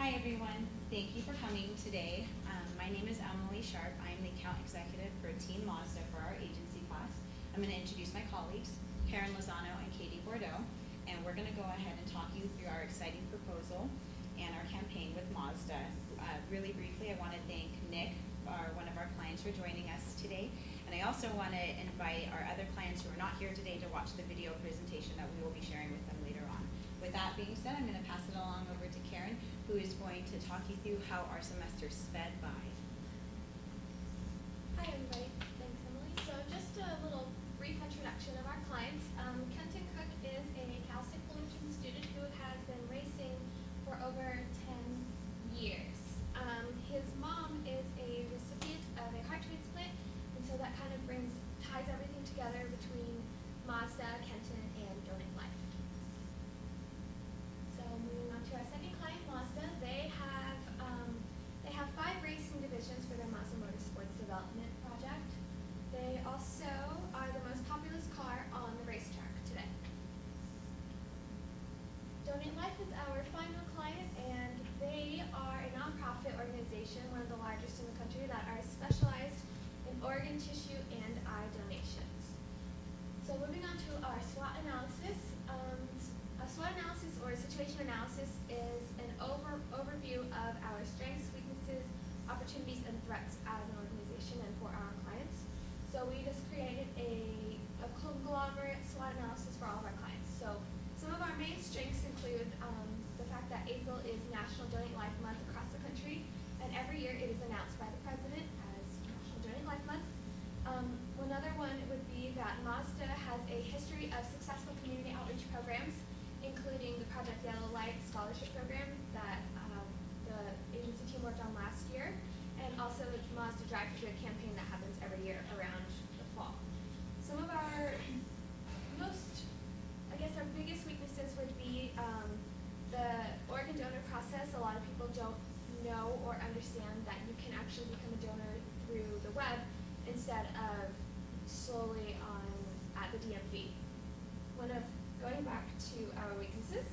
Hi everyone, thank you for coming today. My name is Emily Sharp. I'm the account executive for Team Mazda for our agency class. I'm going to introduce my colleagues, Karen Lozano and Katie Bordeaux, and we're going to go ahead and talk you through our exciting proposal and our campaign with Mazda. Really briefly, I want to thank Nick, one of our clients, for joining us today. And I also want to invite our other clients who are not here today to watch the video presentation that we will be sharing with them later on. With that being said, I'm going to pass it along over to Karen, who is going to talk you through how our semester sped by. Hi everybody, thanks Emily. So just a little brief introduction of our clients. Kenton Cook is a Cal State Fullerton student who has been racing for over 10 years. His mom is a recipient of a heart transplant, and so that kind of ties everything together between Mazda, Kenton, and Donate Life. So moving on to our second client, Mazda, they have 5 racing divisions for their Mazda Motorsports development project. They also are the most populous car on the racetrack today. Donate Life is our final client, and they are a nonprofit organization, one of the largest in the country, that are specialized in organ tissue and eye donations. So moving on to our SWOT analysis. A SWOT analysis, or a situation analysis, is an overview of our strengths, weaknesses, opportunities, and threats as an organization and for our clients. So we just created a conglomerate SWOT analysis for all of our clients. So some of our main strengths include the fact that April is National Donate Life Month across the country, and every year it is announced by the President as National Donate Life Month. Another one would be that Mazda has a history of successful community outreach programs, including the Project Yellow Light Scholarship Program that the agency team worked on last year, and also the Mazda Drive for Good campaign that happens every year around the fall. Some of our our biggest weaknesses would be the organ donor process. A lot of people don't know or understand that you can actually become a donor through the web instead of solely at the DMV. Going back to our weaknesses,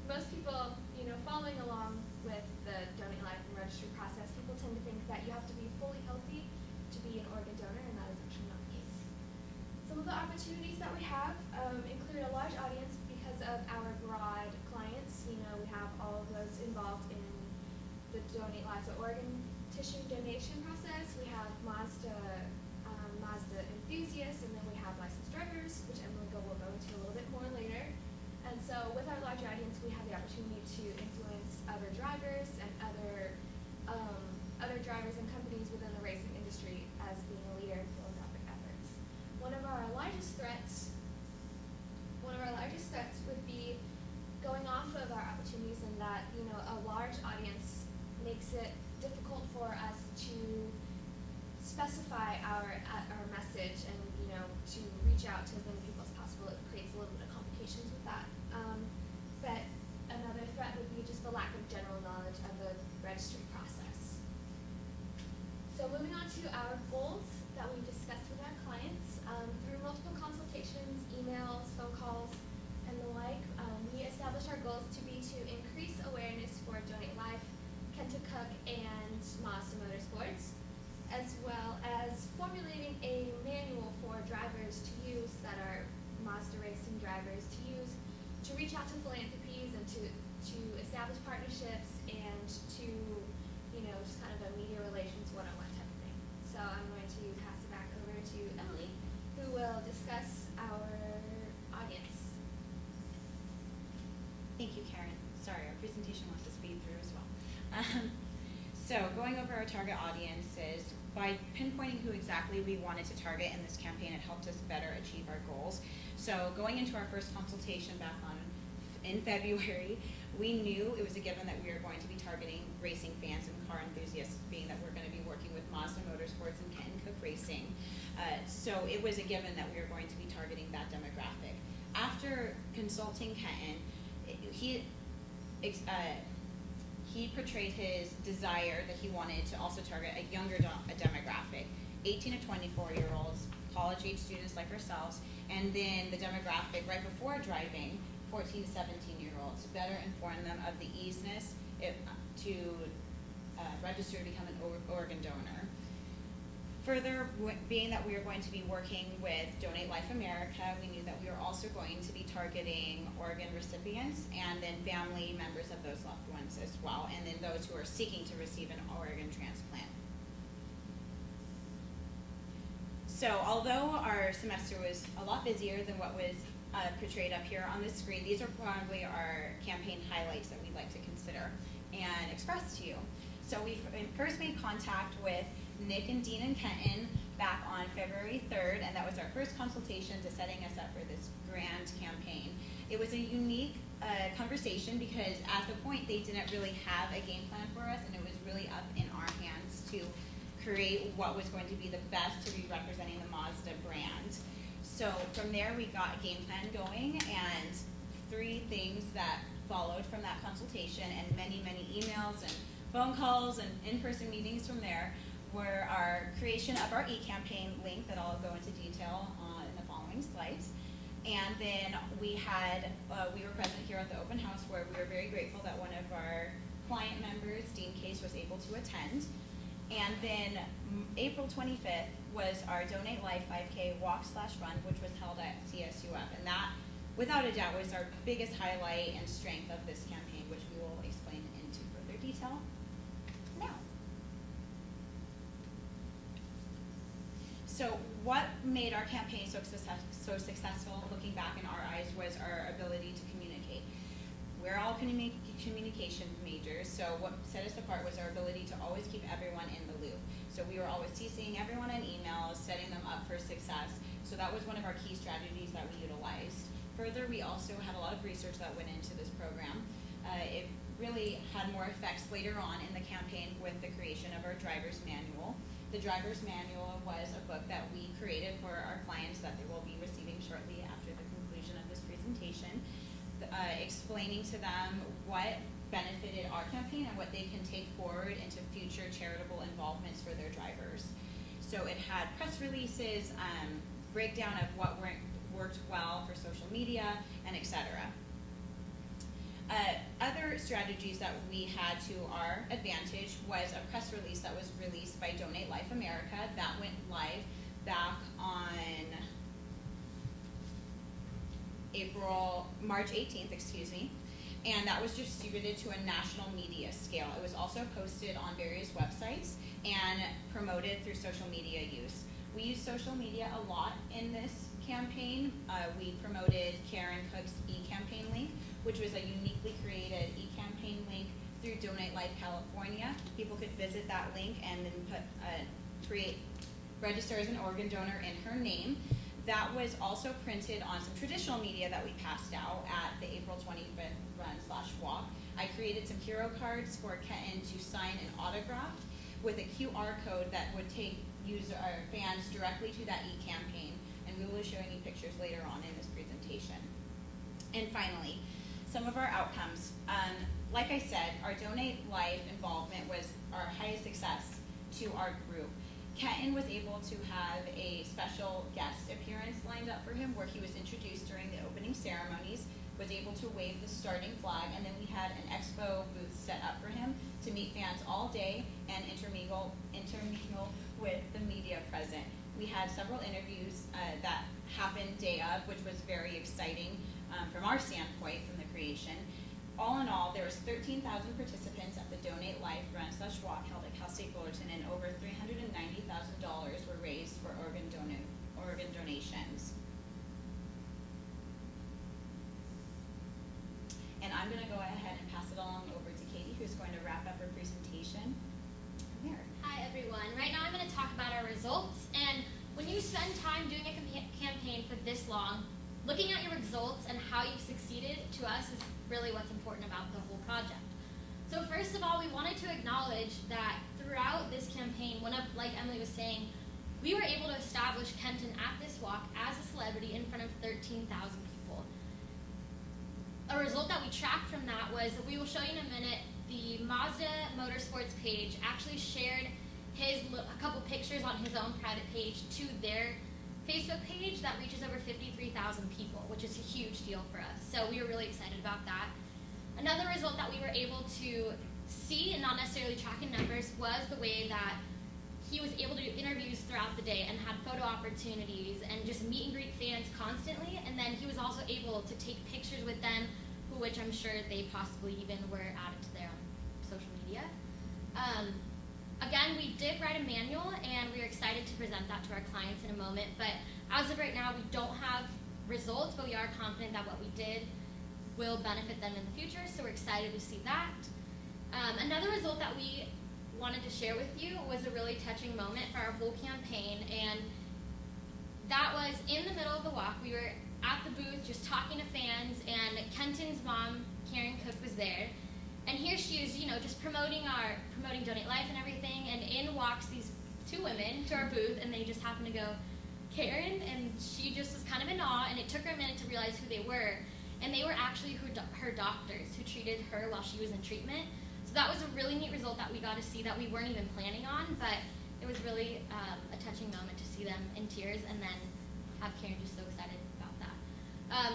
most people, following along with the Donate Life and registry process, people tend to think that you have to be fully healthy to be an organ donor, and that is actually not the case. Some of the opportunities that we have include a large audience because of our broad clients. We have all of those involved in the Donate Life organ tissue donation process. We have Mazda enthusiasts, and then we have licensed drivers, which Emily will go into a little bit more later. And so with our larger audience, we have the opportunity to influence other drivers and other drivers and companies within the racing industry as being a leader in philanthropic efforts. One of our largest threats would be going off of our opportunities, in that a large audience makes it difficult for us to specify our message and to reach out to as many people as possible. It creates a little bit of complications with that. But another threat would be just the lack of general knowledge of the registry process. So moving on to our goals that we discussed with our clients, through multiple consultations, emails, phone calls, and the like, we established our goals to be to increase awareness for Donate Life, Kenton Cook, and Mazda Motorsports, as well as formulating a manual for drivers to use that are Mazda racing drivers to use to reach out to philanthropies and to establish partnerships and to just kind of a media relations one-on-one type of thing. So I'm going to pass it back over to Emily, who will discuss our audience. Thank you, Karen. Sorry, our presentation wants to speed through as well. So going over our target audiences, by pinpointing who exactly we wanted to target in this campaign, it helped us better achieve our goals. So going into our first consultation back in February, we knew it was a given that we were going to be targeting racing fans and car enthusiasts, being that we're going to be working with Mazda Motorsports and Kenton Cook Racing. So it was a given that we were going to be targeting that demographic. After consulting Kenton, he portrayed his desire that he wanted to also target a younger demographic, 18 to 24-year-olds, college-age students like ourselves, and then the demographic right before driving, 14 to 17-year-olds, to better inform them of the easiness register to become an organ donor. Further, being that we were going to be working with Donate Life America, we knew that we were also going to be targeting organ recipients and then family members of those loved ones as well, and then those who are seeking to receive an organ transplant. So although our semester was a lot busier than what was portrayed up here on the screen, these are probably our campaign highlights that we'd like to consider and express to you. So we first made contact with Nick and Dean and Kenton back on February 3rd, and that was our first consultation to setting us up for this grand campaign. It was a unique conversation because at the point they didn't really have a game plan for us, and it was really up in our hands to create what was going to be the best to be representing the Madza brand. So from there we got a game plan going, and 3 things that followed from that consultation and many, many emails and phone calls and in-person meetings from there were our creation of our e-campaign link that I'll go into detail on in the following slides. And then we were present here at the open house where we were very grateful that one of our client members, Dean Case, was able to attend. And then April 25th was our Donate Life 5K walk/run, which was held at CSUF. And that, without a doubt, was our biggest highlight and strength of this campaign, which we will explain into further detail now. So what made our campaign so successful, looking back in our eyes, was our ability to communicate. We're all communication majors, so what set us apart was our ability to always keep everyone in the loop. So we were always CCing everyone in emails, setting them up for success. So that was one of our key strategies that we utilized. Further, we also had a lot of research that went into this program. It really had more effects later on in the campaign with the creation of our driver's manual. The driver's manual was a book that we created for our clients that they will be receiving shortly after the conclusion of this presentation, explaining to them what benefited our campaign and what they can take forward into future charitable involvements for their drivers. So it had press releases, breakdown of what worked well for social media, and etc. Other strategies that we had to our advantage was a press release that was released by Donate Life America that went live back on March 18th, and that was distributed to a national media scale. It was also posted on various websites and promoted through social media use. We use social media a lot in this campaign. We promoted Karen Cook's e-campaign link, which was a uniquely created e-campaign link through Donate Life California. People could visit that link and then register as an organ donor in her name. That was also printed on some traditional media that we passed out at the April 25th run/walk. I created some hero cards for Kenton to sign an autograph with a QR code that would take fans directly to that e-campaign, and we will be showing you pictures later on in this presentation. And finally, some of our outcomes. Like I said, our Donate Life involvement was our highest success to our group. Kenton was able to have a special guest appearance lined up for him where he was introduced during the opening ceremonies, was able to wave the starting flag, and then we had an expo booth set up for him to meet fans all day and intermingle with the media present. We had several interviews that happened day of, which was very exciting from our standpoint from the creation. All in all, there was 13,000 participants at the Donate Life run/walk held at Cal State Fullerton, and over $390,000 were raised for organ donations. And I'm going to go ahead and pass it along over to Katie, who's going to wrap up her presentation from here. Hi everyone. Right now I'm going to talk about our results, and when you spend time doing a campaign for this long, looking at your results and how you've succeeded to us is really what's important about the whole project. So first of all, we wanted to acknowledge that throughout this campaign, like Emily was saying, we were able to establish Kenton at this walk as a celebrity in front of 13,000 people. A result that we tracked from that was, we will show you in a minute, the Madza Motorsports page actually shared a couple pictures on his own private page to their Facebook page that reaches over 53,000 people, which is a huge deal for us. So we were really excited about that. Another result that we were able to see, and not necessarily tracking numbers, was the way that he was able to do interviews throughout the day and had photo opportunities and just meet and greet fans constantly. And then he was also able to take pictures with them, which I'm sure they possibly even were added to their own social media. Again, we did write a manual, and we are excited to present that to our clients in a moment. But as of right now, we don't have results, but we are confident that what we did will benefit them in the future, so we're excited to see that. Another result that we wanted to share with you was a really touching moment for our whole campaign, and that was in the middle of the walk. We were at the booth just talking to fans, and Kenton's mom, Karen Cook, was there. And here she is, just promoting Donate Life and everything, and in walks these two women to our booth, and they just happened to go, Karen, and she just was kind of in awe, and it took her a minute to realize who they were. And they were actually her doctors who treated her while she was in treatment. So that was a really neat result that we got to see that we weren't even planning on, but it was really a touching moment to see them in tears and then have Karen just so excited about that.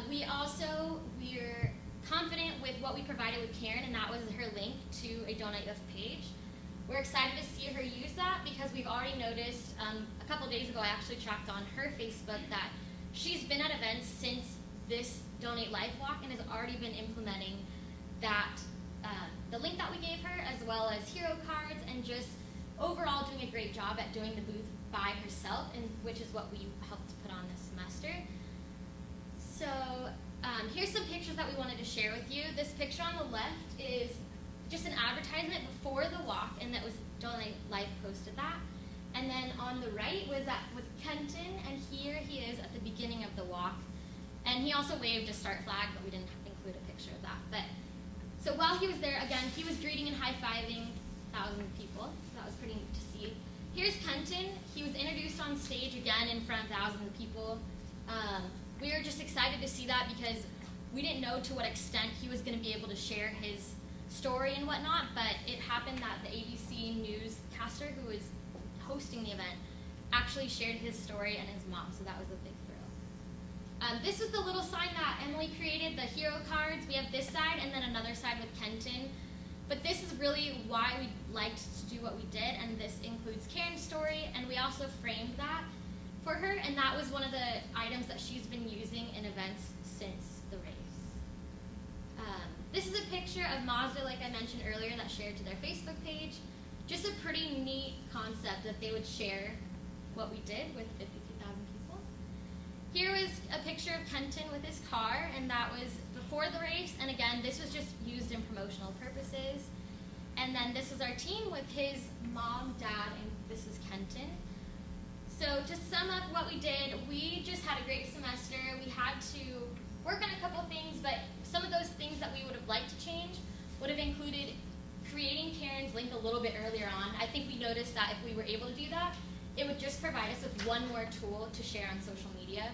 We're confident with what we provided with Karen, and that was her link to a Donate Life page. We're excited to see her use that because we've already noticed a couple days ago I actually tracked on her Facebook that she's been at events since this Donate Life walk and has already been implementing that the link that we gave her, as well as hero cards, and just overall doing a great job at doing the booth by herself, and which is what we helped put on this semester. So here's some pictures that we wanted to share with you. This picture on the left is just an advertisement before the walk, and that was Donate Life posted that. And then on the right was that with Kenton, and here he is at the beginning of the walk. And he also waved a start flag, but we didn't include a picture of that. But so while he was there, again, he was greeting and high-fiving thousands of people, so that was pretty neat to see. Here's Kenton. He was introduced on stage again in front of thousands of people. We were just excited to see that because we didn't know to what extent he was going to be able to share his story and whatnot, but it happened that the ABC newscaster who was hosting the event actually shared his story and his mom, so that was a big thrill. This was the little sign that Emily created, the hero cards. We have this side and then another side with Kenton. But this is really why we liked to do what we did, and this includes Karen's story, and we also framed that for her, and that was one of the items that she's been using in events since the race. This is a picture of Madza, like I mentioned earlier, that shared to their Facebook page. Just a pretty neat concept that they would share what we did with 52,000 people. Here was a picture of Kenton with his car, and that was before the race, and again, this was just used in promotional purposes. And then this was our team with his mom, dad, and this is Kenton. So to sum up what we did, we just had a great semester. We had to work on a couple of things, but some of those things that we would have liked to change would have included creating Karen's link a little bit earlier on. I think we noticed that if we were able to do that, it would just provide us with one more tool to share on social media.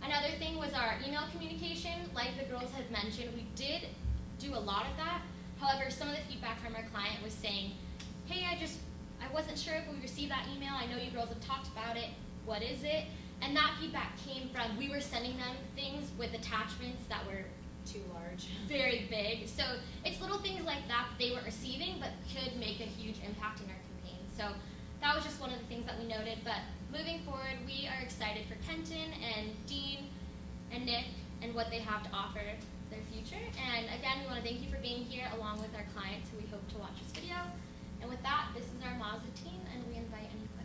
Another thing was our email communication. Like the girls had mentioned, we did do a lot of that. However, some of the feedback from our client was saying, hey, I wasn't sure if we received that email. I know you girls have talked about it. What is it? And that feedback came from, we were sending them things with attachments that were Too large. very big. So it's little things like that they weren't receiving, but could make a huge impact in our campaign. So that was just one of the things that we noted. But moving forward, we are excited for Kenton and Dean and Nick and what they have to offer their future. And again, we want to thank you for being here along with our clients who we hope to watch this video. And with that, this is our Madza team, and we invite any questions.